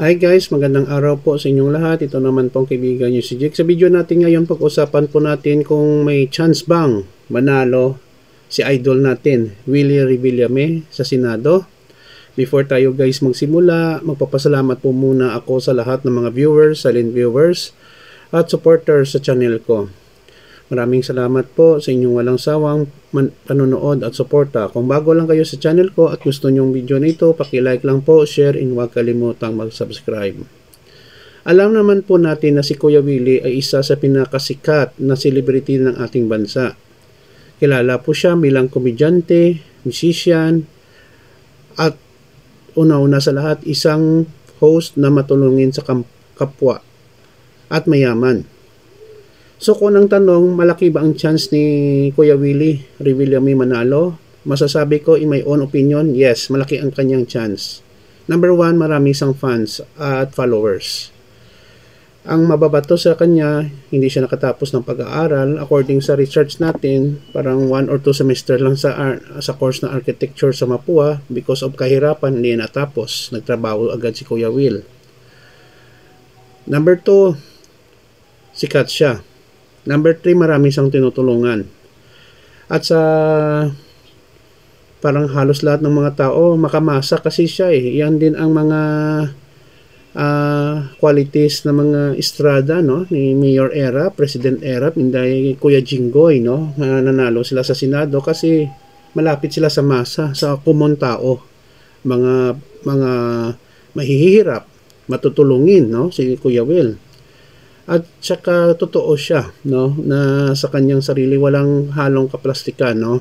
Hi guys, magandang araw po sa inyong lahat. Ito naman po ang kaibigan nyo si Jake. Sa video natin ngayon, pag-usapan po natin kung may chance bang manalo si idol natin, Willie Revillame, sa Senado. Before tayo guys magsimula, magpapasalamat po muna ako sa lahat ng mga viewers, silent viewers, at supporters sa channel ko. Maraming salamat po sa inyong walang sawang panonood at suporta. Kung bago lang kayo sa channel ko at gusto nyong video na ito, paki-like lang po, share, and huwag kalimutang mag-subscribe. Alam naman po natin na si Kuya Willie ay isa sa pinakasikat na celebrity ng ating bansa. Kilala po siya bilang komedyante, musician, at una-una sa lahat, isang host na matulungin sa kapwa at mayaman. So kung ang tanong, malaki ba ang chance ni Kuya Willie Revillame manalo? Masasabi ko in my own opinion, yes, malaki ang kanyang chance. Number one, marami siyang fans at followers. Ang mababato sa kanya, hindi siya nakatapos ng pag-aaral. According sa research natin, parang 1 or 2 semester lang sa course na architecture sa Mapua. Because of kahirapan, hindi natapos. Nagtrabaho agad si Kuya Will. Number 2, sikat siya. Number 3, marami siyang tinutulungan. At sa parang halos lahat ng mga tao, makamasa kasi siya eh. Yan din ang mga qualities ng mga estrada, no? Ni Mayor Era, President Era, hindi Kuya Jinggoy, no? Nanalo sila sa Senado kasi malapit sila sa masa, sa common tao. Mga mahihirap, matutulungin, no? Si Kuya Will. At saka totoo siya, no, na sa kanyang sarili walang halong kaplastikan, no.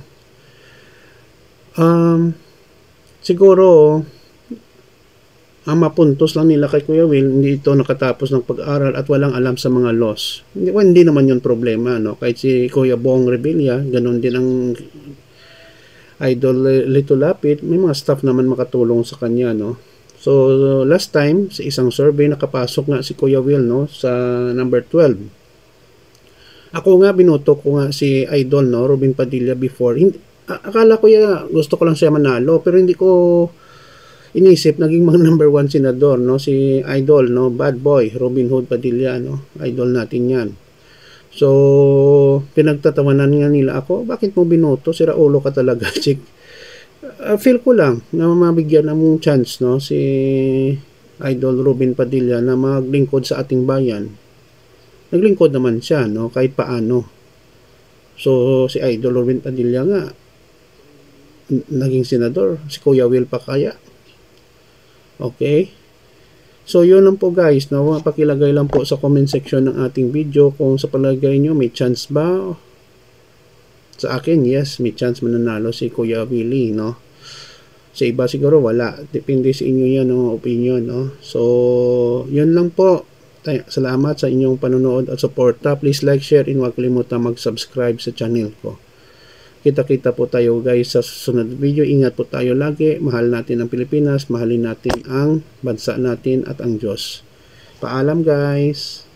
Siguro ang mapuntos lang nila kay Kuya Will, hindi ito nakatapos ng pag-aaral at walang alam sa mga laws. Hindi naman 'yon problema, no. Kahit si Kuya Bong Revilla, ganun din ang idol Lito Lapid, may mga staff naman makatulong sa kanya, no. So last time sa isang survey nakapasok nga si Kuya Will, no, sa number 12. Ako nga binoto ko nga si idol, no, Robin Padilla before. Akala ko gusto ko lang siya manalo, pero hindi ko inisip naging mga number 1 senador, no, si idol, no, bad boy Robin Hood Padilla, no, idol natin yan. So pinagtatawanan nga nila ako, bakit mo binoto, sira ulo ka talaga, chick. Feel ko lang na mabigyan ng chance, no, si idol Robin Padilla na maglingkod sa ating bayan. Naglingkod naman siya, no, kahit paano. So si idol Robin Padilla nga naging senador, si Kuya Will pa kaya. Okay, so yun lang po guys, no. Pakilagay lang po sa comment section ng ating video kung sa palagay nyo may chance ba. Sa akin, yes, may chance mananalo si Kuya Willie, no. Sa iba siguro wala. Depende sa inyo yan, no, opinion, no. So, yun lang po. Salamat sa inyong panonood at suporta. Please like, share, and huwag kalimutan mag-subscribe sa channel ko. Kita-kita po tayo guys sa susunod video. Ingat po tayo lagi. Mahal natin ang Pilipinas. Mahalin natin ang bansa natin at ang Diyos. Paalam guys.